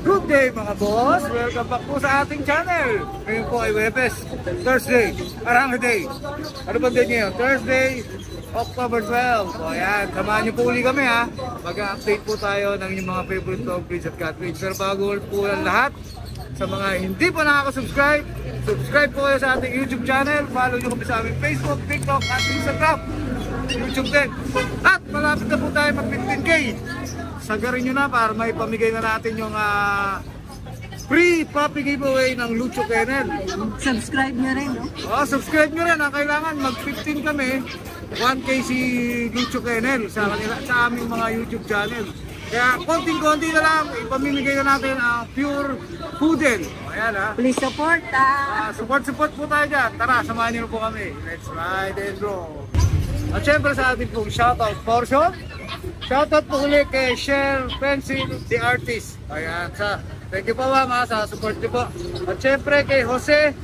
Good day mga boss! Welcome back po sa ating channel. Ngayon po ay Webes, Thursday, Aranga Day. Ano bang day ngayon? Thursday, October 12. O ayan, samahan niyo po uli kami ha. Mag-update po tayo ng inyong mga favorite dog breeds at cat breeds. Pero bago po ang lahat, sa mga hindi pa nakaka-subscribe, subscribe po kayo sa ating YouTube channel. Follow niyo kami sa aming Facebook, TikTok at Instagram. YouTube din. At malapit na po tayo mag 15K. Sagarin nyo na para may pamigay na natin yung free puppy giveaway ng Lucho Kennel. Subscribe nyo rin, no? Subscribe nyo rin. Kailangan mag-15 kami. 1K si Lucho Kennel sa aming mga YouTube channel. Kaya konting-konti na lang, ipamimigay na natin ang pure poodle. Ayan ha. Please support Support po tayo dyan. Tara, samahan nyo po kami. Let's ride and roll. At syempre sa ating pong shoutout portion. Shoutout po ulit kay Shell Pencil, the artist. Ayan, thank you po ma'am sa support niyo po. At syempre kay Jose,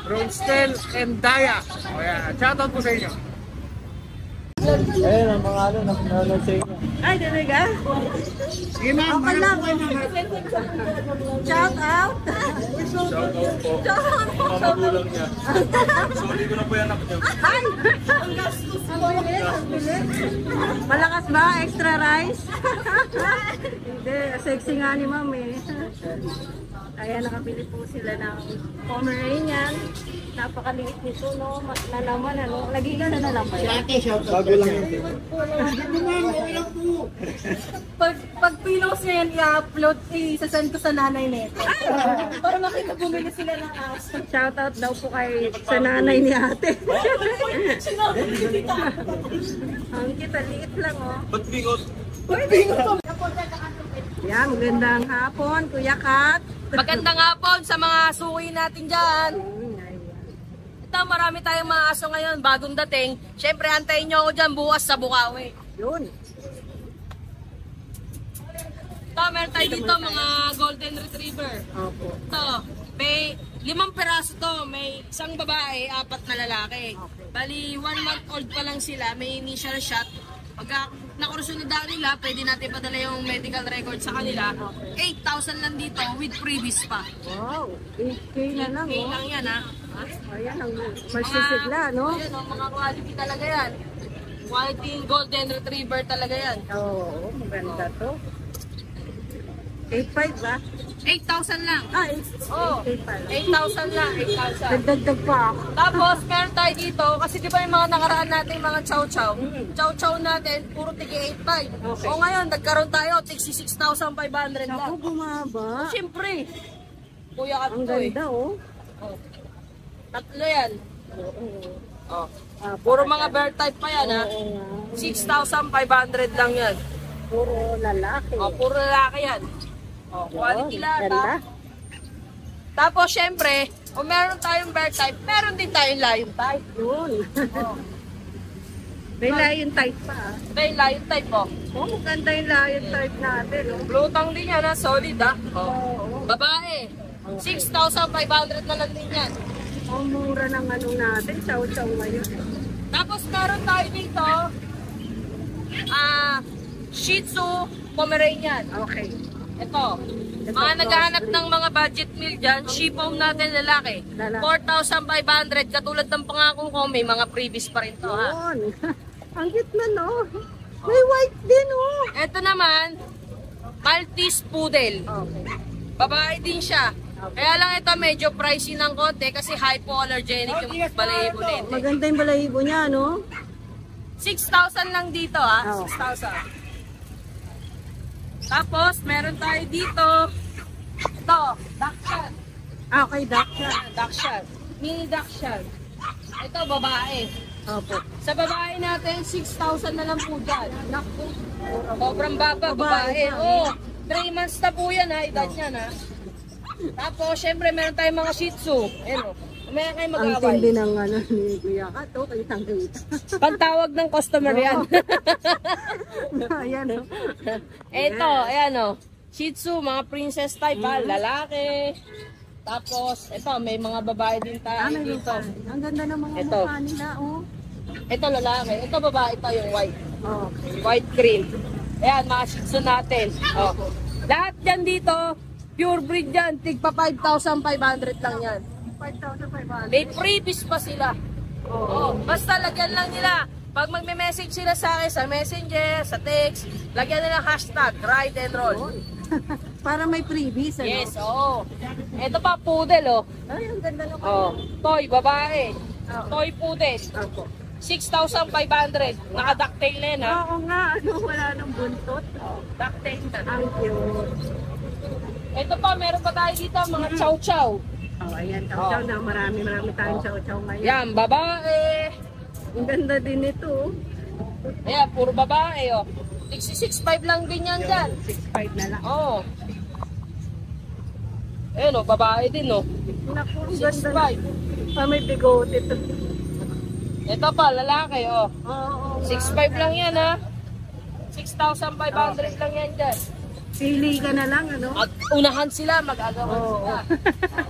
Ronstel, and Daya. Ayan, shoutout po sa inyo. Ayan ang mga nanonood sa inyo. Ay, talaga? Sige ma'am, okay lang. Shout out. Shoutout po. Mga magulang niya. Sorry ko na po yan ako niya. Ay! Ang gastos mo. Malakas ba? Extra rice? Hindi, sexy nga ni ma'am eh. Ayan, nakapili po sila ng Pomeranian. Napakaliit nito, no? Nalaman, ano? Lagi ka na nalaman. Bago lang yun. Pag pinost niya yan, i-upload, isasend ko sa nanay nito. Para makita bumili sila ng aso. Shoutout daw po kay sa nanay ni ate. Ang kita, liit lang, oh. Ba't bigot? Yan, magandang hapon, Kuya Kat. Magandang hapon sa mga suki natin dyan. Ito, marami tayong mga aso ngayon, bagong dating. Siyempre, antayin nyo ako dyan bukas sa Bukawi. Yun. Ito, meron tayo dito mga golden retriever. Opo. Ito, may 5 peraso to. May isang babae, 4 na lalaki. Bali, 1 month old pa lang sila. May initial shot. Pagka nakursunidaan nila, pwede natin padala yung medical record sa kanila. 8,000 lang dito with freebies pa. Wow, 8K na lang, Okay oh. lang yan ha. Ayan, ang masisigla, no? Ayan, mga quality talaga yan. Quality golden retriever talaga yan. Oo, maganda to. 8.5 ba? 8,000 lang. Ah, Oh, 8,000 lang, 8,000. Dagdag pa ako. Tapos, meron tayo dito, kasi di ba yung mga nakaraan natin, mga chow-chow? Chow-chow natin, puro tigi 8,500. Okay. O ngayon, nagkaroon tayo, tigi 6,500 lang. Ako, bumaba. Siyempre, kuya ka Ang to eh. ganda, oh. Oh. Tatlo yan. Oo. Oh. Puro mga bear type pa yan ha. 6,500 lang yan. Puro lalaki. Oh, puro lalaki yan. Oh, quality lahat ha. Ganda. Tapos syempre, kung meron tayong bear type, meron din tayong lion type. Yun. Oh. May lion type pa, ah. Ito yung lion type oh. Oh, maganda yung lion type natin, oh. Blue tongue din yan ha, solid ha. Oh. Oo. Babae, 6,500 na lang din yan. Ang mura ng ano natin, chow-chow ngayon. Tapos meron tayo dito, Shih Tzu Pomeranian. Okay. Ito, mga naghahanap ng mga budget meal dyan, shipom natin lalaki. 4,500, katulad ng pangako ko, may mga previous pa rin to ha. Yun. Ang cute na, no? May white din, oh. Ito naman, Maltese Poodle. Okay. Babae din siya. Kaya lang ito medyo pricey ng konti kasi hypoallergenic yung balahibo nito. Maganda yung balahibo niya, no? 6,000 lang dito ha, Oh. 6,000. Tapos meron tayo dito, ito, Dachshund. Okay, Dachshund. Dachshund. Mini Dachshund. Ito, babae. Opo. Sa babae natin, 6,000 na lang po dyan. Naku, sobrang baba, Babae babae. na. Oh, 3 months na po yan ha, edad niya na. Tapos, syempre, meron tayong mga Shih Tzu. Ayan o, may kayo Ang mag-away. tindi ng ano ni Kuya Kat, oh. Kitang-kita. Pantawag ng customer yan. Ayan, oh. Ito, ayan o. Shih Tzu, mga princess type ha, lalaki. Tapos, ito, may mga babae din tayo May dito. mukha. Ang ganda ng mga Ito. mukha nila, oh. Ito, lalaki. Ito, babae pa yung white. Okay. White cream. Ayan, mga Shih Tzu natin. Oh. Lahat yan dito, Pure breed yan, tigpa 5,500 lang yan. 5,500. May freebies pa sila. Oo. Basta lagyan lang nila. Pag magme-message sila sa akin sa messenger, sa text, lagyan nila hashtag ride and roll. Para may freebies, ano? Yes, oo. Ito pa, poodle, oh. Ay, ang ganda ng Oh. Toy, babae. Toy poodle. Ako. 6,500. Naka-ducktail na yan, ha? Oo nga, ano, wala nang buntot. Ducktail na. Ang cute. Ito pa, meron pa tayo dito, mga chow-chow. Oh, ayan, chow-chow na. Marami tayong chow-chow ngayon. Yan, babae. Ang ganda din ito. Ayan, puro babae, oh. 66.5 lang din yan dyan. 6'5 na lang. Oo. Ayan, oh, babae din, oh. Naku, ang ganda. 6.5. May bigote ito. Ito pa, lalaki, oh. Oo. 6.5 lang yan, ha. 6,500 lang yan dyan. Pili ka na lang, ano? At unahan sila, mag-agawan sila.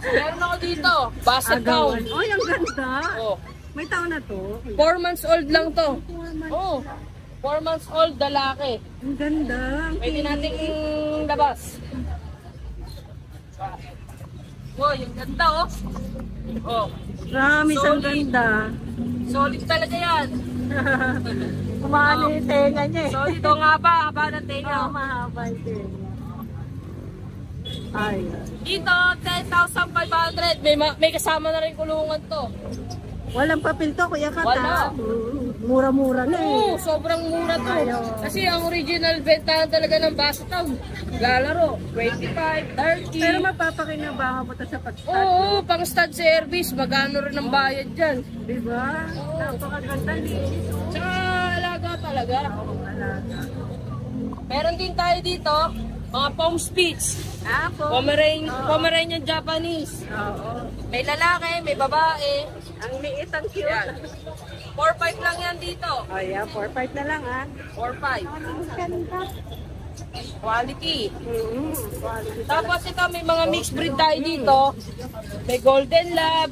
Meron ako dito, basset Agawan. gown. Ay, ang ganda. Oh. May taon na to. 4 months old lang to. Oh. 4 months old, lalaki. Ang ganda. Pwede nating labas. Oh, yung ganda, oh. Oh. Promise, ang Solid. ganda. Solid talaga yan. Kumano yung tenga niya eh. Solid, oh, nga ba? Haba ng tenga. Oo, mahaba yung tenga. Ay. Dito, 10,500. May kasama na rin kulungan to. Walang papel to, Kuya Kat. Wala. Mura-mura na eh. Oo, sobrang mura to. Ayaw. Kasi ang original bentahan talaga ng Basset Town. Lalaro, 25, 30. Pero mapapakinabangan mo to sa pag-start. Oo, pang stud service. Magano rin ang bayad dyan. Diba? Napakaganda linis. Tsaka alaga talaga. Alaga. Meron din tayo dito, mga Pom Spitz. Po. Pomeranian Japanese. Oo. May lalaki, may babae. Ang liit, ang cute. Yan. 4-5 lang yan dito. Oh yeah, 4-5 na lang ah. 4-5. Ang ganda. Quality. Quality. Tapos ito, may mga mixed breed tayo dito. May Golden Lab.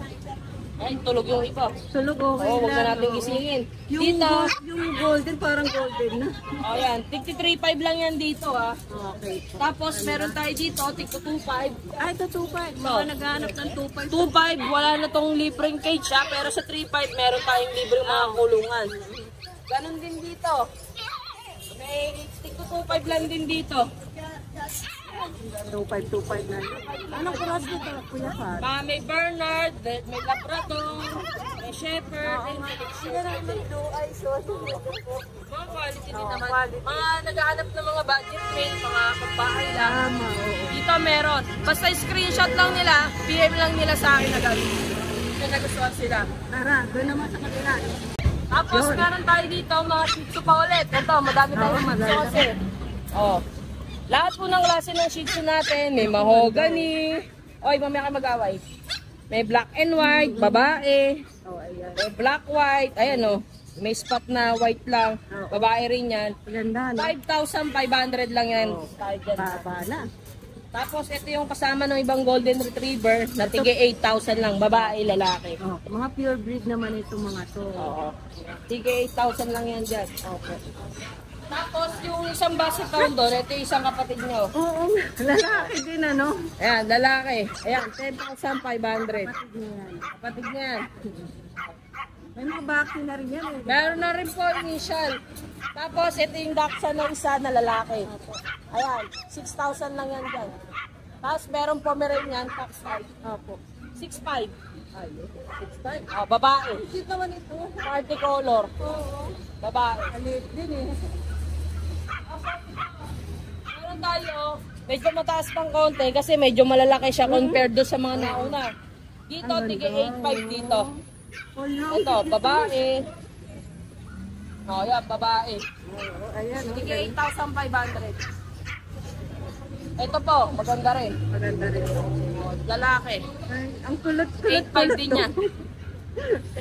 Ay, tulog yung iba. Sulog okay Oo, huwag na lang. natin Oo. gisingin. Yung, Dito, yung golden, parang golden na. o yan, tig 3.5 lang yan dito, ah. Okay. Tapos meron tayo dito, tig 2.5. Ay, ito 2.5. Mga naghahanap ng 2.5. 2.5, wala na tong libreng cage, ha. Pero sa 3.5, meron tayong libreng mga kulungan. Ganon din dito. May tig 2.5 lang din dito. 2.5 na. Anong cross dito, Kuya Kat? May Bernard, may Labrador, may Shepherd, and mga quality din naman. Mga naghahanap ng mga budget meal, mga pambahay lang. Tama, oo. Dito meron. Basta screenshot lang nila, PM lang nila sa akin agad. Kung nagustuhan sila. Tara, doon naman sa kanila. Tapos meron tayo dito, mga Shih Tzu pa ulit. Ito, madami tayong Shih Tzu kasi. Oh. Lahat po ng klase ng Shih Tzu natin, may mahogany. Oy, mamaya ka mag-away. May black and white, babae. Oh, ayan. May black white, ayan oh. May spot na white lang. Babae rin yan. Ganda, no? 5,500 lang yan. Tayo dyan. Baba na. Tapos ito yung kasama ng ibang golden retriever na tige 8,000 lang. Babae, lalaki. Oh, mga pure breed naman itong mga to. Oo. Tige 8,000 lang yan dyan. Okay. Tapos yung isang basset town doon, ito yung isang kapatid nyo. Oo, lalaki din ano. Ayan, lalaki. Ayan, 10,500. Ayan. Kapatid niya yan. May mga vaccine na rin yan eh. Meron na rin po initial. Tapos ito yung Dachshund na isa na lalaki. Ayan, 6,000 lang yan dyan. Tapos meron Pomeranian, Fox White. Opo. 6,500. Ay, 6.5. Babae. Cute naman ito. Party color. Oo. Babae. Alit din eh. Meron tayo, medyo mataas pang konti kasi medyo malalaki siya compared doon sa mga nauna. Dito, tige 8,500 dito. Ito, babae. O, yan, babae. Oo, ayan. Oh. Tige 8,500. Ito po, maganda rin. Maganda rin. O, lalaki. Ay, ang kulat-kulat. 8,500 din yan.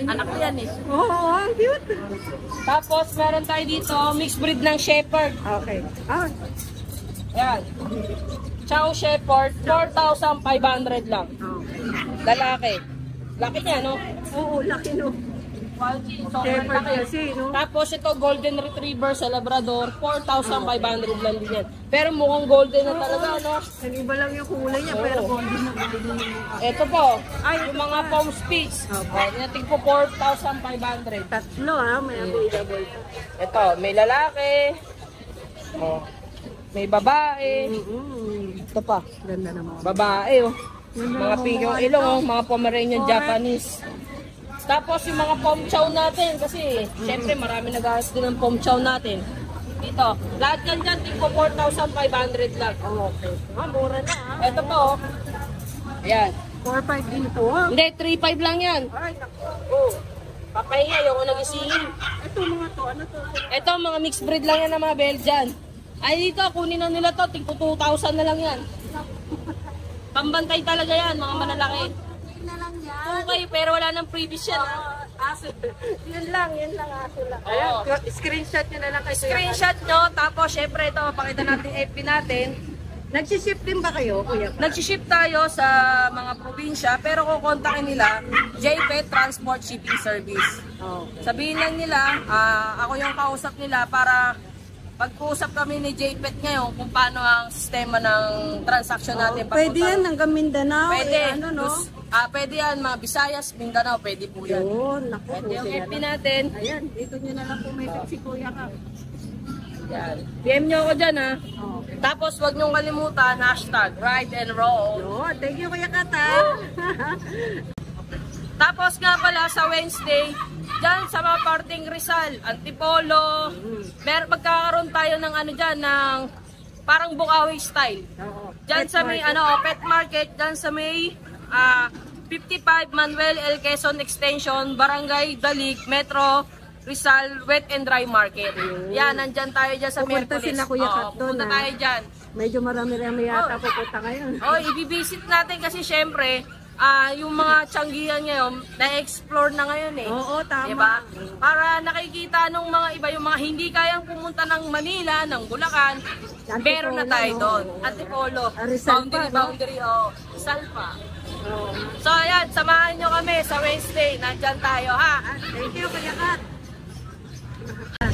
Anak ko yan eh. Oo, ang cute. Tapos, meron tayo dito, mixed breed ng Shepherd. Okay. Ah, Yan. Chow Shepherd, 4,500 lang. okay. Lalaki. Laki niya, no? Oo, laki no. Palchi. So, Shepherd malaki. kasi, no? Tapos ito, Golden Retriever sa Labrador, 4,500 lang din yan. Pero mukhang golden na talaga, no? Nag-iba lang yung kulay niya, pero golden na golden. Ito po, yung mga foam speeds. Nating po 4,500. Tatlo may available. Ito, may lalaki. May babae. Ito pa, Ganda naman. babae, oh. Mga pink yung ilong, mga Pomeranian Japanese. Tapos yung mga pom chow natin, kasi syempre marami nag-aas din ng pom chow natin. Dito, lahat yan dyan, tipo 4,500 lang. Okay. Mura na Ito po, ayan. 4-5 din po. Hindi, 3,500 lang yan. Ay, naku. Oh, papahinga, yung nagisingin. Ito mga to, ano to? Ito, mga mixed breed lang yan ng mga Belgian. Ay dito, kunin na nila to, tingko 2,000 na lang yan. Pambantay talaga yan, mga malalaki. Na lang yan. Okay, pero wala nang previous yan. Aso. Yan lang aso lang. Oo. Ayan, screenshot nyo na lang kayo. Screenshot nyo, tapos syempre ito, pakita natin yung FB natin. Nagsiship din ba kayo, kuya? Nagsiship tayo sa mga probinsya, pero kukontakin nila, JPET Transport Shipping Service. Sabihin lang nila, ako yung kausap nila para pag-uusap kami ni JPET ngayon kung paano ang sistema ng transaction natin. Pwede yan hanggang Mindanao. Pwede. Ano, no? Pwede yan, mga Visayas, Mindanao, pwede po yan. Yun, naku. Pwede yung FB natin. Ayan, dito nyo na lang pumitik si kuya ka. Yan. PM nyo ako dyan, ha. Tapos, wag nyong kalimutan, hashtag ride and roll. Yun, thank you kuya Kata. Tapos nga pala sa Wednesday, dyan sa mga parting Rizal, Antipolo, magkakaroon tayo ng ano dyan, ng parang Bukawi style. Dyan sa may pet market, dyan sa may 55 Manuel L. Quezon Extension, Barangay Dalig, Metro Rizal Wet and Dry Market. Yan, nandyan tayo dyan sa Pupunta Merkulis. sila Kuya Kat doon, pupunta tayo dyan. Medyo marami-rami yata pupunta ngayon. Ibibisit natin kasi syempre, yung mga tiyanggihan ngayon, na-explore na ngayon eh. Oo, tama. Diba? Para nakikita nung mga iba, yung mga hindi kayang pumunta ng Manila, ng Bulacan, meron na tayo doon. Antipolo, Rizal pa, boundary, Salpa. So ayan, samahan nyo kami sa Wednesday. Nandyan tayo, ha? Thank you, Kuya Kat.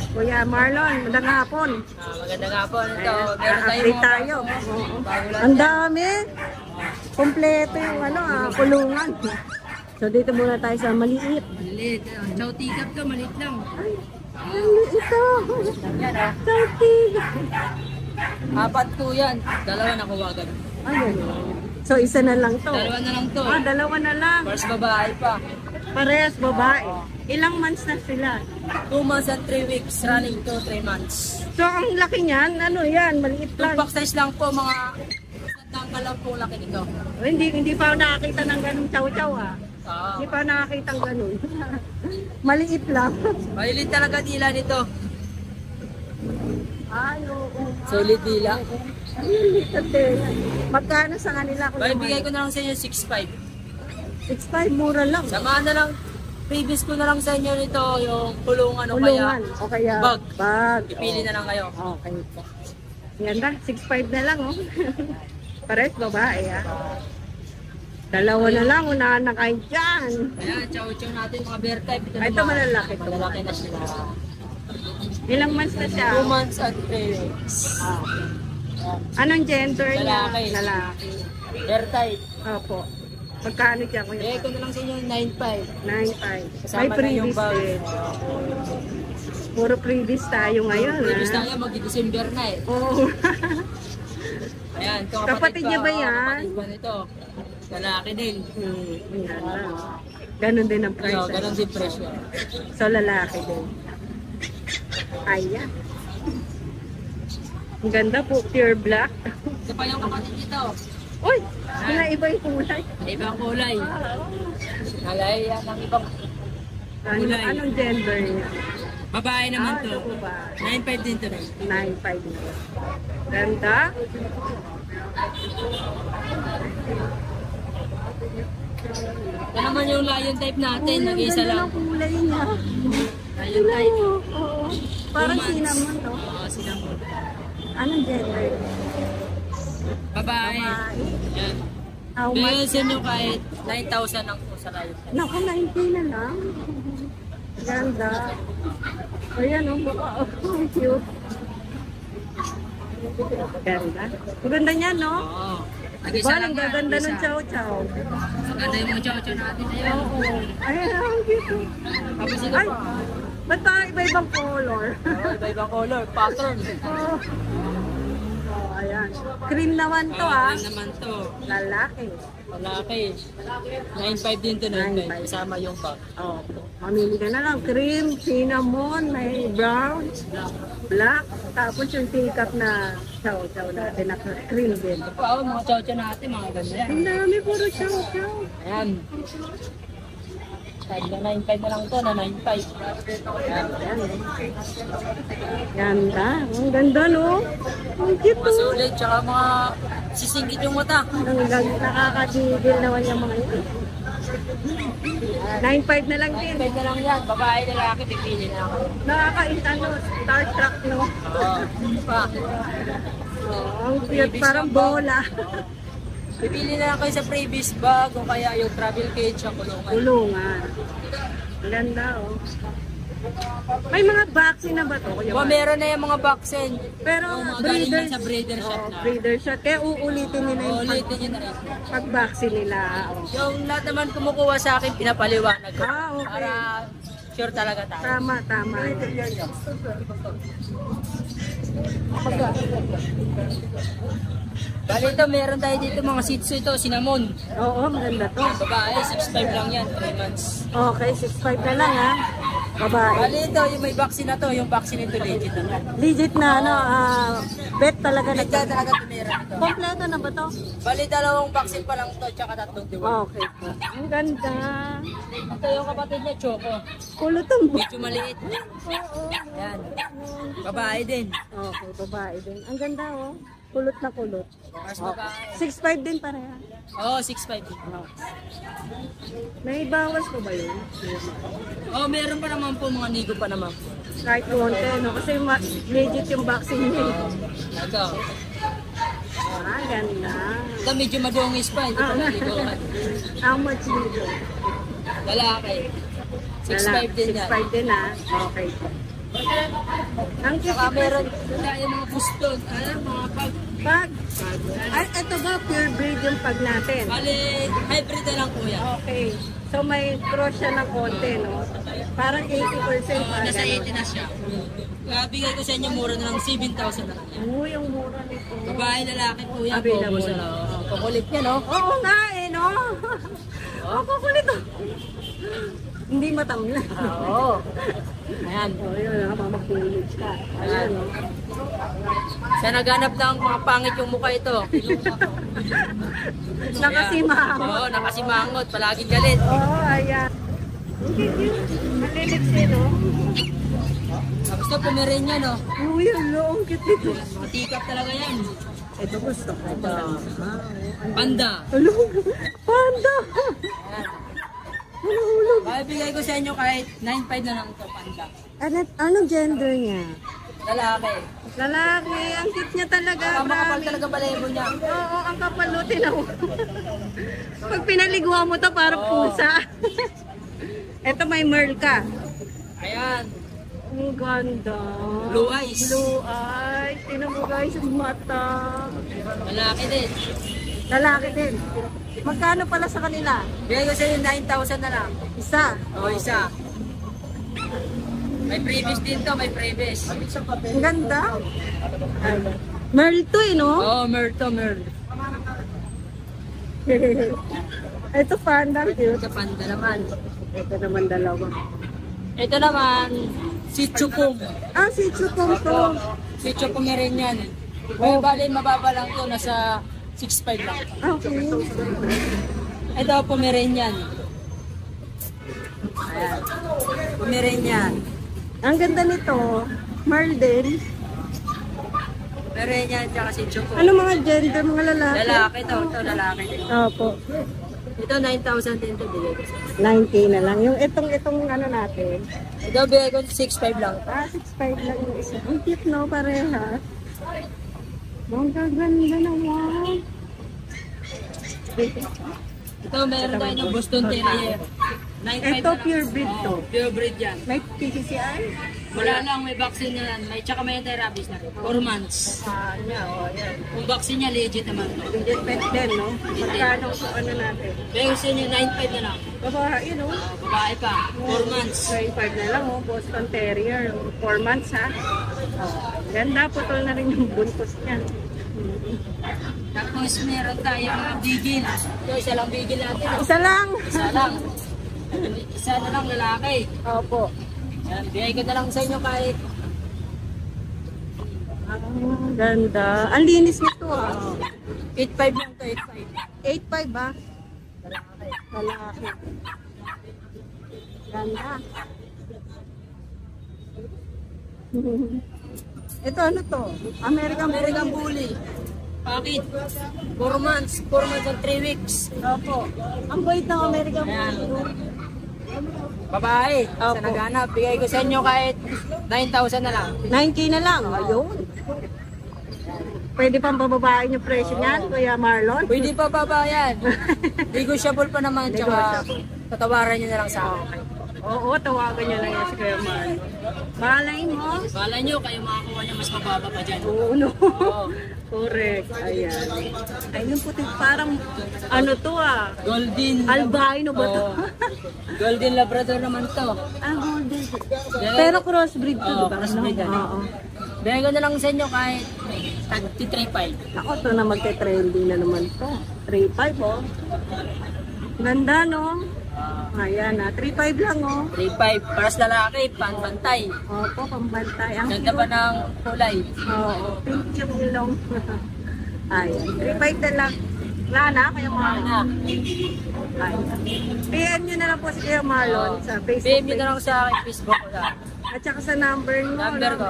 Kuya Marlon, magandang hapon. Magandang hapon ito. Update tayo. Ang dami. Kompleto yung kulungan. So dito muna tayo sa maliit. Maliit. Chow tikap ka, maliit lang. Maliit ito. Chow tikap. 4 po yan. 2 nakuwagan. Ayun. So isa na lang to. 2 na lang to. 2 na lang. First babae pa. Parehas babae. Ilang months na sila? 2 months and 3 weeks, running to 3 months. So ang laki niyan, ano yan, maliit lang. Tupak size lang po, mga sandang lang po laki nito. Hindi pa ako nakakita ng ganung chow-chow Hindi pa ako nakakita ng ganun. Maliit lang. Malilit talaga dila nito. Ay, oo. Solid dila. Magkano sa kanila? Bigay ko na lang sa inyo 6.5. 6.5, mura lang. Samahan na lang. Previous ko na lang sa inyo nito yung kulungan o kaya o kaya bag. Bag. Pipili na lang kayo. Okay. Ganda, 6.5 na lang Pares babae 2 na lang, unahan na kayo dyan. Ayan, chow-chow natin mga bear type. Ito malalaki to. Malalaki na sila. Ilang months na siya? 2 months and 3 weeks. Anong gender niya? Lalaki. Lalaki. Bear type. Opo. Magkano dyan? Bigay ko na lang sa inyo 9.5. 9.5. Kasama May na yung previous bag. din. Puro previous tayo ngayon. Previous tayo, mag-December na eh. Oo. Ayan, ito Kapatid niya ba yan? Kapatid ba nito? Lalaki din. Yan lang. Ganon din ang price. Ganon din presyo. So lalaki din. Ayan. Ang ganda po, pure black. Ito pa yung kapatid nito. Uy! Iba yung kulay. Ibang kulay. Nalay yan ang ibang kulay. Anong gender niya? Babae naman to. Ano ba? 9.5 din to na. 9.5 na. Ganda. Ito naman yung lion type natin. Nag-isa lang. Ang kulay niya. Lion type. Oo. Parang 2 months. cinnamon, no? Oo, cinnamon. Anong gender? Babae. Babae. Yan. How Bigyan much? sa inyo kahit 9,000 lang po sa lion type. Naku, 90 na lang. Ganda. Ayan, oh, mukha. Oh, cute. Ganda. Maganda niya, no? Oo. Diba, ang gaganda ng chow-chow. Maganda yung mga chow-chow natin. Ayan. Oo. Ayan, ang cute. Tapos ito Ay, pa. ba't parang iba-ibang color? Iba-ibang color, pattern. Oh. Oh, ayan. Cream naman to, ah. Ano naman to? Lalaki. Malaki. 9.5 din to, 9.5. 9.5. Kasama yung bag. Oh. Mamili ka na lang. Cream, cinnamon, may brown, black. Tapos yung teacup na chow-chow natin na cream din. Ito pa, mga chow-chow natin, mga ganda yan. Ang dami, puro chow-chow. Ayan. Tag na 9.5 na lang to, na 9.5. Ayan. Ganda. Ang ganda, no? Ang cute, Mga no? sulit, tsaka mga sisingkit yung mata. Nakakadigil naman yung mga ito. 9.5 na lang din. 9.5 na lang yan. Babae, lalaki, pipili na ako. Nakaka-ano, Star Trek, no? Oo. Ito pa. Oh, ang cute, parang bola. Pipili na lang kayo sa previous bag o kaya yung travel cage sa kulungan. Kulungan. Ang ganda, oh. May mga vaccine na ba to? Kuya O, Mark? meron na yung mga vaccine. Pero Yung mga galing breeder, lang sa breeder shop na. breeder shot. Kaya uulitin nila yung Ulitin nyo na rin. pag-vaccine nila. Oh. Yung lahat naman kumukuha sa akin, pinapaliwanag ko. Ah, okay. Para sure talaga tayo. Tama, tama. Bali ito, meron tayo dito mga shih tzu ito, cinnamon. Oo, maganda to. Babae, 6'5 lang yan, 3 months. Okay, 6'5 na lang, ha? Babae. Bali ito, yung may vaccine na to, yung vaccine ito legit na. Legit na, ano, bet talaga na. Legit talaga ito meron ito. Kompleto na ba to? Bali, 2 vaccine pa lang to, tsaka 3 diwan. Okay. Ang ganda. Ito yung kapatid niya, Choco. Kulutong ba? Medyo maliit. Yan. Babae din. Okay, babae din. Ang ganda, oh. Kulot na kulot. Mas babae. 6'5 din pareha. Oo, 6'5. May bawas po ba yun? Oh, meron pa naman po, mga nigo pa naman. Kahit konti, no? Kasi legit yung vaccine niya. Ito. Ah, ganda. Ito medyo madungis pa, hindi pa naligohan. How much dito? Lalaki. 6'5 din yan. 6'5 din, ah. Okay. Ang Saka cute. meron tayo mga fuston, mga pag. Pag. Ay, ito ba pure breed yung pag natin? Bali, hybrid na lang po yan. Okay. So may cross siya ng konti, no? Parang 80% pa. Nasa 80 na siya. Bigay ko sa inyo mura na lang 7,000 na lang yan. Uy, ang mura nito. Babae, lalaki po yan. Available. Kukulit niya, no? Oo nga eh, no? Oo, kukulit to. Hindi matamla. Oo. Ayan. Oo, yun, mamakulit ka. Ayan, no? Sa naghanap ng mga pangit yung mukha ito. Nakasimangot. Oo, nakasimangot. Palaging galit. Oo, ayan. Malilit siya, no? Tapos na pumirin niya, no? Uy, ang loong cute nito. Mga tikap talaga yan. Ito gusto ko. Panda. Hello, panda! Ayan. Hulog. Kaya bigay ko sa inyo kahit 9.5 na lang ito, panda. Anong gender niya? Lalaki. Lalaki, ang cute niya talaga. Makapal promise. talaga balebo niya. Oo, ang kapalutin ako. Pag pinaliguan mo to, parang pusa. Ito may merl ka. Ayan. Ang ganda. Blue eyes. Blue eyes. Tingnan mo guys, yung mata. Lalaki din. Lalaki din. Magkano pala sa kanila? Bigay ko sa inyo 9,000 na lang. Isa. O, isa. May previous din to, may previous. Ang ganda. Merl to eh, no? Oo, Merl to, Merl. Ito panda, cute. Sa panda naman. Ito naman dalawa. Ito naman, si Chupong. Ah, si Chupong to. Si Chupong na rin yan. May bali, mababa lang to, nasa 6.5 lang. Okay. Ito, Pomeranian. Ayan. Pomeranian. Ang ganda nito, Merl din. Pomeranian, tsaka si Chupong. Ano mga gender, mga lalaki? Lalaki to, ito lalaki din. Opo. Ito, 9,000 din to, bigay ko. 9K na lang. Yung itong ano natin. Ito, bigay ko 6.5 lang. Ah, 6.5 lang yung isa. Ang cute, no? Pareha. Ang gaganda naman. Ito, meron tayo ng Boston Terrier. 9.5 Ito na lang. pure breed to. Pure breed yan. May PCCI? Wala lang, may vaccine na yan. Tsaka may anti-rabies na rin. 4 months. Niya, yan. Kung vaccine niya, legit naman to. Legit pet din, no? Magkano po ano natin? Pero sa inyo, 9.5 na lang. Babae, no? Babae pa, 4 months. 25 na lang, oh. Boston Terrier. 4 months, ha? Ganda, putol na rin yung buntos niya. Tapos meron tayong mga bigil. Ito, isa lang bigil natin. Isa lang. Isa lang. Isa na lang lalaki. Opo. Yan, bigay ko na lang sa inyo kahit Ganda. Ang linis nito, ah. 8.5 lang to, 8.5. 8.5 ba? Lalaki. Ganda. Ito ano to? American Bully. Pakit. 4 months. 4 months and 3 weeks. Opo. Ang bait ng American Ayan. Bully. Babae. Sa Opo. naghanap, bigay ko sa inyo kahit 9,000 na lang. 9K na lang. Ayun. Pwede pang bababain yung presyo niyan, Kuya Marlon? Pwede pa babayan. Negotiable pa naman. Tsaka tatawaran nyo na lang sa akin. Oo, tawagan niyo lang yan si Kuya Marlon. Malay mo. Bala nyo, kayo makakuha nyo mas mababa pa dyan. Oo, no. Oo. Correct. Ayan. Ay, yung puti, parang, ano to ah. Golden. Albino ba to? Oo. Golden Labrador naman to. Ah, golden. Yan. Pero crossbreed to, Oo, diba? crossbreed yan. Oo. Bigay ko na lang sa inyo kahit 3.5. Ako, to na magte-trending na naman to. 3.5, oh. Ganda, no? Ayan, 3.5 lang, oh. 3.5. Para sa lalaki, panbantay. Opo, pambantay. Ang Ganda pa ng kulay. Oo, pink yung ilong. Ayan, 3.5 na lang. Wala na, Kuya Marlon. Ano? Ayan. PM nyo na lang po si Kuya Marlon sa Facebook PM nyo page. na lang sa akin, Facebook ko lang. At saka sa number mo. Number ko.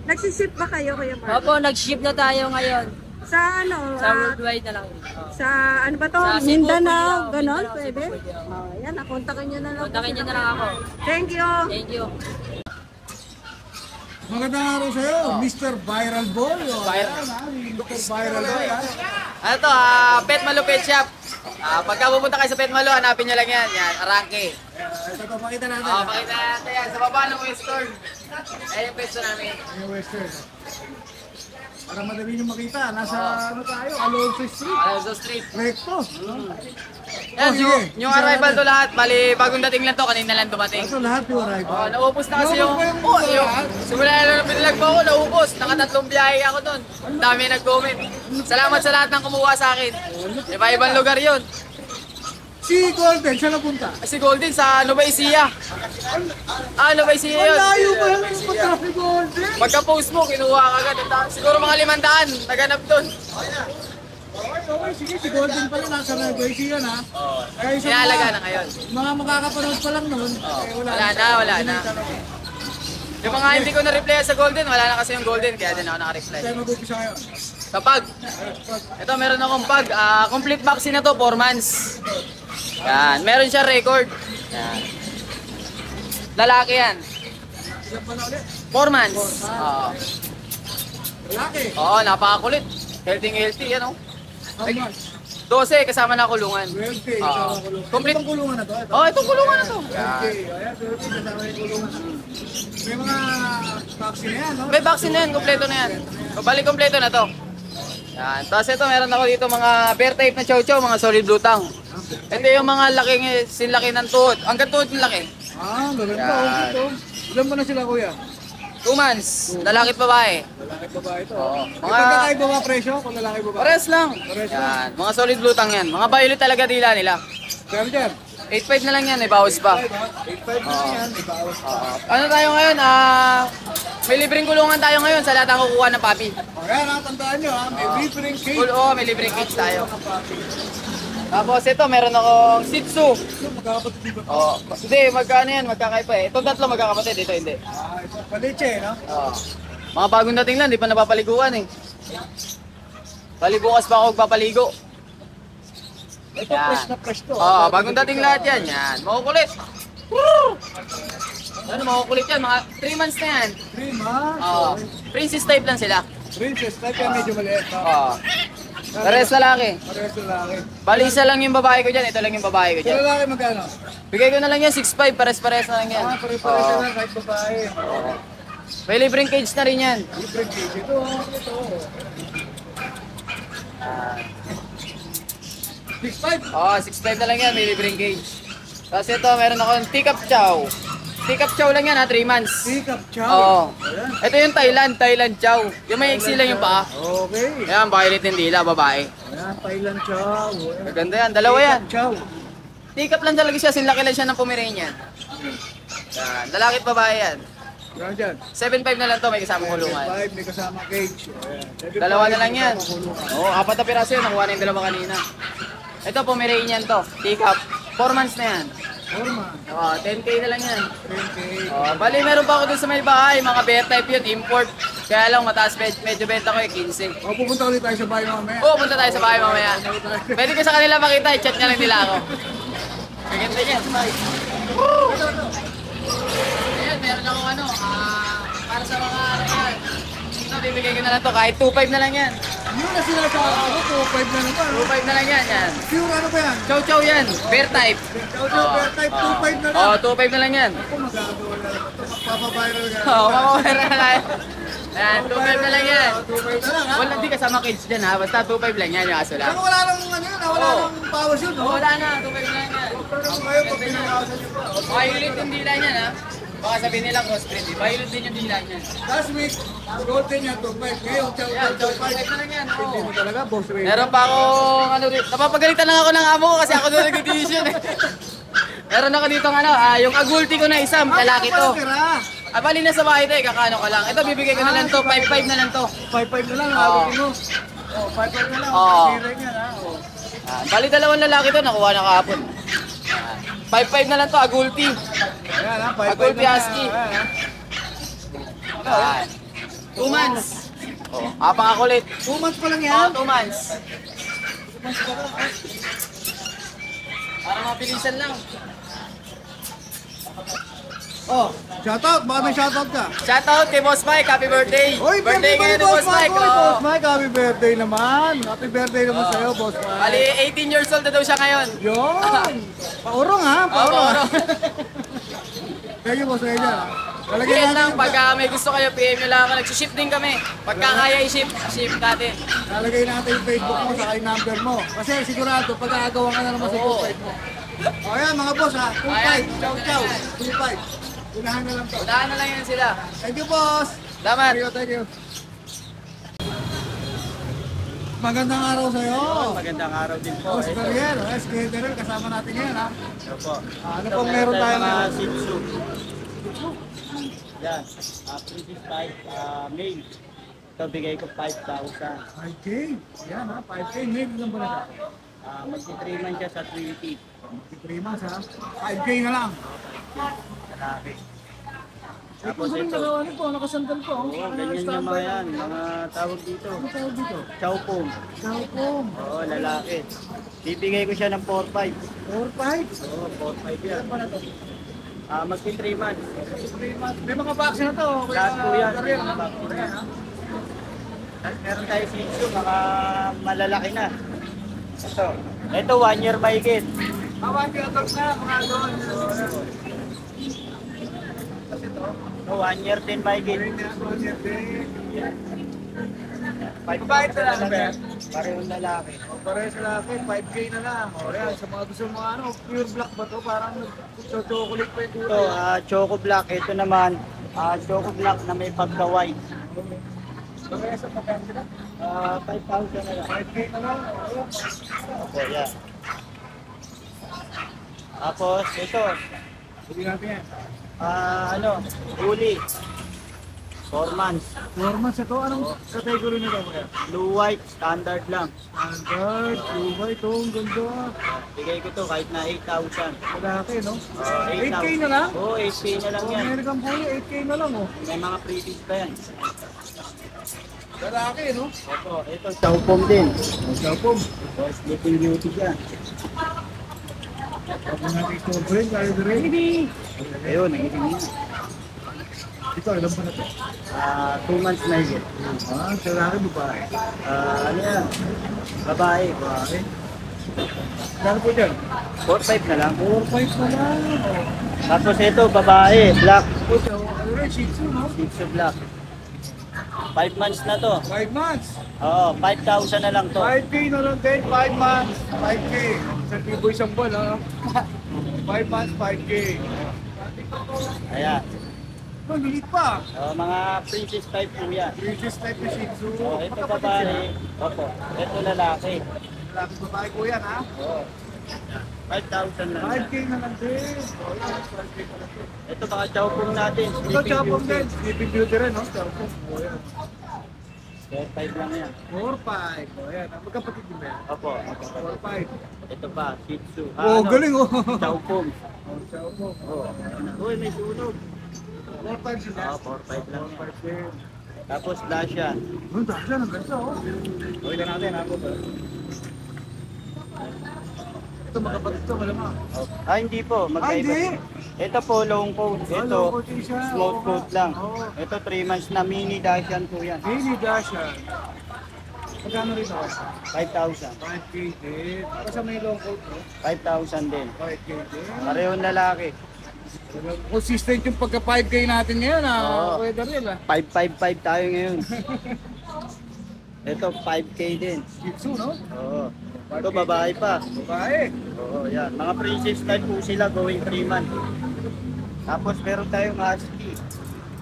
Nagsiship ba kayo, Kuya Marlon? Opo, nag-ship na tayo ngayon. Sa ano? Sa worldwide na lang. sa ano ba to? Sa Cebu, Mindanao, pwede ganon? Mindanao, Pwede? Cebu, pwede. Ayan, nakontakin nyo na lang. Kontakin nyo na lang ako. Thank you. Thank you. Magandang araw sa'yo, Mr. Viral Boy. Viral. Mr. Viral Boy. Ano to, Pet Malu Pet Shop. Pagka pupunta kayo sa Pet Malu, hanapin nyo lang yan. Yan, Arangke. Ito to, pakita natin. Pakita natin yan. Sa baba ng Western. Ayan yung pesto namin. Yung Western. Para madali nyo makita, nasa ano tayo, Alonso Street. Alonso Street. Recto. Yan, sige. yung arrival to lahat. Bali, bagong dating lang to, kanina lang dumating. Ito lahat yung arrival. Naubos na kasi yung... Naubos ba yung lahat? Simula na lang pinalag mo ako, naubos. Nakatatlong biyahe ako doon. Ang dami nag-comment. Salamat sa lahat ng kumuha sa akin. Iba-ibang lugar yun. Si Golden, saan napunta? Si Golden sa Nueva Ecija. Nueva Ecija yun. Malayo ba yung punta si Golden? Pagka-post mo, kinuha ka agad. Siguro mga 500, naganap doon. Okay, sige, si Golden pala nasa Nueva yun ha. Kaya sa Inalaga na ngayon. mga makakapanood pa lang noon, Wala na. Yung mga hindi ko na-reply sa Golden, wala na kasi yung Golden, kaya din ako naka-reply. Tayo mag-upisa ngayon. Sa pag, ito meron akong pag, complete vaccine na to, 4 months. Yan, meron siya record. Yan. Lalaki yan. Ilan pa na ulit? 4 months. Oo. Lalaki. Oo, napakakulit. Healthy, yan oh. How much? 12, kasama na kulungan. 12K. Oo. Kasama kulungan. Complete. Itong kulungan na to. Ito. Oh, itong kulungan na to. 12K. Ayan, 12K. Kasama yung kulungan. May mga vaccine na yan, no? May vaccine na yan, kompleto na yan. Bali, kompleto na to. Yan. Tapos ito, meron ako dito mga bear type na chow chow, mga solid blue tongue. Ito yung mga laking, sinlaki ng tuhod. Hanggang tuhod yung laki. Maganda. Yan. Okay to. Ilan ba na sila, kuya? 2 months. Lalaki at babae. Lalaki ba ito? Oo. Mga... Pagkakaiba ba presyo kung lalaki ba? Pares lang. Pares lang. Yan. Mga solid blue tongue yan. Mga violet talaga dila nila. Kaya dyan? 8.5 na lang yan, may bawas pa. 8.5 na yan. Ibawas. Ano tayo ngayon? May libreng kulungan tayo ngayon sa lahat ng kukuha ng papi. Ayan, tandaan nyo ha. May libreng cake. May libreng kids tayo. Tapos ito, meron akong Shih Tzu. Magkakapatid ba? Hindi, magkano yan, magkakaiba eh. Itong tatlo magkakapatid, ito hindi. Ito paliche, no? Mga bagong dating lang, di pa napapaliguan eh. Bali bukas pa ako magpapaligo. Ito Yan. fresh na fresh to. Bagong dating lahat yan. Yan, makukulit. Ano, makukulit yan, mga 3 months na yan. 3 months. Princess type lang sila. Princess, type yan medyo maliit. No? Pares lalaki. Parehas lalaki. Bali, isa lang yung babae ko dyan. Ito lang yung babae ko Sa dyan. lalaki magkano? Bigay ko na lang yan, 6'5". Pares-pares na lang yan. Pare-pares Oo. na kahit babae. May libreng cage na rin yan. Libre cage. Ito. 6'5". Oo, 6'5 na lang yan. May libreng cage. Tapos ito, meron akong teacup chow. Teacup chow lang yan ha, 3 months. Pick up chow. Oo. Ito yung Thailand chow. Yung may iksi lang yung paa. Okay. Ayan, violet yung dila, babae. Ayan, Thailand chow. Maganda yan, dalawa yan. Chow. Teacup lang talaga siya, sinlaki lang siya ng Pomeranian. Yan, lalaki at babae yan. Yan dyan. 7'5 na lang to, may kasamang kulungan. 5, may kasama cage. Ayan. Dalawa na lang yan. Kasama kulungan. Oo, 4 na piraso yun, nakuha na yung dalawa kanina. Ito, Pomeranian to, teacup. 4 months na yan. Forman. Oo, 10k na lang yan. 10K. Bali, meron pa ako dun sa may bahay, mga bear type yun, import. Kaya lang, mataas, medyo benta ko 15. O, pupunta ulit tayo sa bahay mamaya. Oo, punta tayo sa bahay mamaya. Pwede ko sa kanila makita, i-chat niya lang nila ako. Maganda yan. Ayan, meron akong para sa mga yan. Ito, bibigay ko na lang to, kahit 2.5 na lang yan. Yun na sila sa ako, 2.5 na naman. 2.5 na lang yan, yan. Pure ano ba yan? Chow chow yan, bear type. Chow chow bear type, 2.5 na lang. Oo, 2.5 na lang yan. Ako magagawa na lang. Ito, magpapaviral ka. Oo, mamamara na lang. Ayan, 2.5 na lang yan. 2.5 na lang ha. Wala, di kasama kids dyan ha, basta 2.5 lang yan yung aso lang. Pero wala nang ano yun, wala Oo. nang powers yun, no? Wala na, 2.5 na lang yan. Pero kayo, pag pinakawasan nyo pa. Violet yung dila niyan ha. Baka sabihin nila crossbreed, violet din yung dila niyan. Last week, golden niya 2.5. Ngayon, chow Ayan, chow 2.5. 2.5 na lang yan. Hindi Oo. mo talaga, boss Ray. Meron pa ako, napapagalitan lang ako ng amo ko kasi ako doon nag-decision eh. Meron ako dito yung agulti ko na isang lalaki to. Bali na sa bahay to eh, kakano ko lang. Ito bibigay ko na lang to, 5.5 na lang to. 5.5 na lang, Oo. hawakin mo. Oh, 5.5 na lang. Oo. Sira niya, ha? Oh. Bali dalawang lalaki to, nakuha na kahapon. 5.5 na lang to, agulti. Ayan, ha? 5.5 Agulti na lang. husky. Ayan, ha? 2 months. Apakakulit. 2 months pa lang Oo, yan. 2 months. Para mabilisan lang. Oh, shoutout. Baka may shoutout ka. Shoutout kay Boss Mike, happy birthday! Oy, Birthday ngayon ni Boss Mike! Oy, oh. Boss Mike, happy birthday naman. Happy birthday naman sa'yo, Boss Bali, Mike. 18 years old na daw siya ngayon. Yun. Paurong ha, paurong. Oro. Thank you, Boss Mike. Talagyan Yan lang, natin. pagka may gusto kayo, PM nyo lang ako. Nag-ship din kami. Pagka kaya i-ship, ship natin. Lalagay natin yung Facebook mo sa yung number mo. Kasi sigurado, pag-aagawan ka na naman sa Oo. 2.5 mo. O yan, mga boss ha. 2.5. Ayan. Chow chow. 2.5. Unahan na lang to. Unahan na lang yan sila. Thank you, boss. Salamat. Thank you. Magandang araw sa'yo. Magandang araw din po. Boss Gabriel, skater, kasama natin ngayon ha. Ito po. Ano pong meron tayo mga ngayon? Shih Tzu. Yan. British type male. Ito bigay ko 5,000. 5K. Yan ha, 5K. Maybe lang ba na siya? Magti-3 man siya sa 20. 3 months ha. 5K na lang. Lalaki. Tapos Tapos ito. nagawa nito, nakasandal ko. Oo, ganyan yung mga yan. Mga tawag dito. Ano tawag dito? Chow Pom. Chow Pom. Oo, lalaki. Bibigay ko siya ng 4,500. 4-5. Oo, 4,500 yan. Ano ba na to? Magti-3 months. 3 months. May mga vaccine na to. Lahat po yan. Gabriel, Mga ha? vaccine Ayan, ha? Tapos meron tayo Shih Tzu, mga malalaki na. Ito 1 year mahigit. Awan, pinatog na, mga doon. Kasi ito, 1 year din mahigit. Babae ito lang, Ben. Parehong lalaki. Pareho sa laki, 5K na lang. O yan, sa mga gusto mga pure black ba to? Parang chocolate pa yung Ito, kulay. Choco Black. Ito naman, Choco Black na may pagka-white. Pareho sa pagkain sila. 5,000 na lang. 5K na lang. Opo, yan. Tapos, ito, Hindi natin yan. Bully. 4 months. 4 months ito, anong category nito? Blue white, standard lang. Standard, Dubai ito, ang ganda. Bigay ko to kahit na 8,000. Malaki, no? 8,000. 8K na lang? Oo, 8K na lang yan. American Bully, 8K na lang, oh. May mga previous pa yan. Lalaki, no? Opo, ito, Chow Pom din. Chow Pom. So, sleeping beauty siya. Pag natin ito, friend, tayo rin. Ayun, nagiting niya. Ito, ilan pa na to? 2 months na higit. Sa lalaki babae. Ano yan? Babae. Babae. Kano po dyan? 4-5 na lang. 4-5 na lang. Tapos ito, babae. Black. Ano rin, Shih Tzu, no? Shih Tzu black. 5 months na to. 5 months. Oo, 5,000 na lang to. 5K na lang din, 5 months, 5K. Isang libo isang buwan, ha? 5 months, 5K. Ayan. Oh, lilit pa. Mga princess type po yan. Princess type na Shih Tzu. Ito babae. Opo. Ito lalaki. Lalaki babae ko yan, ha? Oo. 5,000 na lang. 5K na lang din. Oh, yan, 5K na lang din. Ito baka chow pong natin. Ito, chapong din. Sleeping Beauty rin, no? Chapong. Oh, yan. 4-5 lang yan. 4-5. Oh, yan. Magkapatid din ba yan? Opo. 4-5. Ito pa, Shih Tzu. Oh, galing, oh. Chow pong. Oh, chapong. Uy, may sunog. 4-5 sila. 4-5 lang. 4-5 din. Tapos Dacia. Oh, dahil ang ganda, oh. Okay na natin, ha? Ito, magkapatid ito, malamang. Hindi po. Magkaiba. hindi. Ito po, long coat. Ito, long coat din siya. smooth Oo. coat lang. Oo. Ito, 3 months na mini Dacian po yan. Mini Dacia. Magkano rin ako? 5,000. 5K din. Kasi may long coat, no? 5,000 din. 5K din. Parehong lalaki. Consistent yung pagka 5K natin ngayon, ha? Oo. Pwede rin, ha? 5,5,5 tayo ngayon. Ito, 5K din. Shih Tzu, no? Oo. Ito, babae pa. Babae. Oo, yan. Mga princess type po sila going 3 months. Tapos meron tayong husky.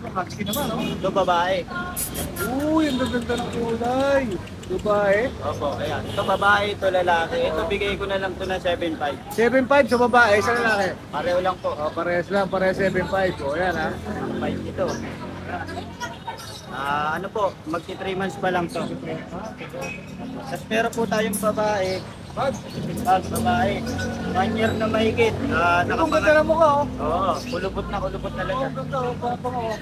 Husky naman, no? Ito, babae. Uy, ang ganda ng kulay. Babae. Opo, ayan. Ito, babae. Ito, lalaki. Ito, bigay ko na lang to na 7,500. 7.5 sa babae, sa lalaki. Pareho lang po. Oh, parehas lang, parehas 7.5. O, yan, ha? 5 ito. Ano po, magti 3 months pa lang to. Tapos meron po tayong babae. Bag. Babae. 1 year na mahigit. Ang ganda ng mukha, oh. Oo, kulubot na Oh, talaga. ang ganda, oh. Papang, oh.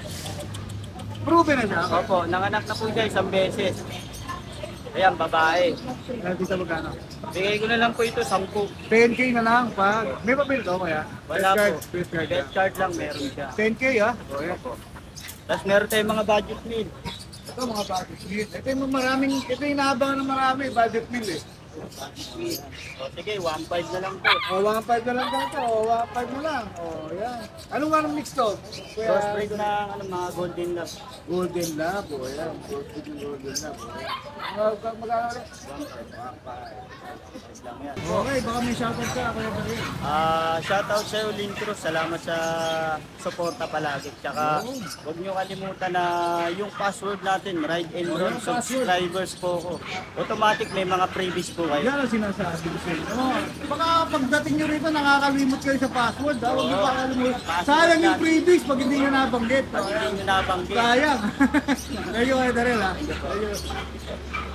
Proven na siya. Opo, nanganak na po siya isang beses. Ayan, babae. Dito magkano? Bigay ko na lang po ito 10. 10K na lang, pag. May papel to, kaya? Wala po. First card. Best card lang meron siya. 10K, ha? O, yan. Tapos meron tayong mga budget meal. Ito, mga budget meal. Ito yung maraming, ito yung naabangan ng marami, budget meal, eh. O sige, 1.5 na lang po. O, 1.5 na lang dito. O, 1.5 na lang. O, yan. Anong nga ng mix to? Crossbreed na mga golden love. Golden Lab, o, yan. Golden Lab, o, yan. Magkano rin? 1.5 lang yan. Okay, baka may shoutout ka, Kuya Daryl. Shoutout sa'yo, Lintros. Salamat sa suporta palagi. Tsaka huwag nyo kalimutan na yung password natin, Ride and Roll yung password. subscribers po ko. Automatic may mga freebies po kayo. Yan ang sinasabi ko sa inyo. Baka pagdating nyo rito, nakakalimot kayo sa password. Ha? Huwag nyo pakalimutan. Sayang yung freebies pag hindi nyo nabanggit. Pag hindi nyo nabanggit. Sayang. Thank you, Kuya Daryl, ha? Thank you.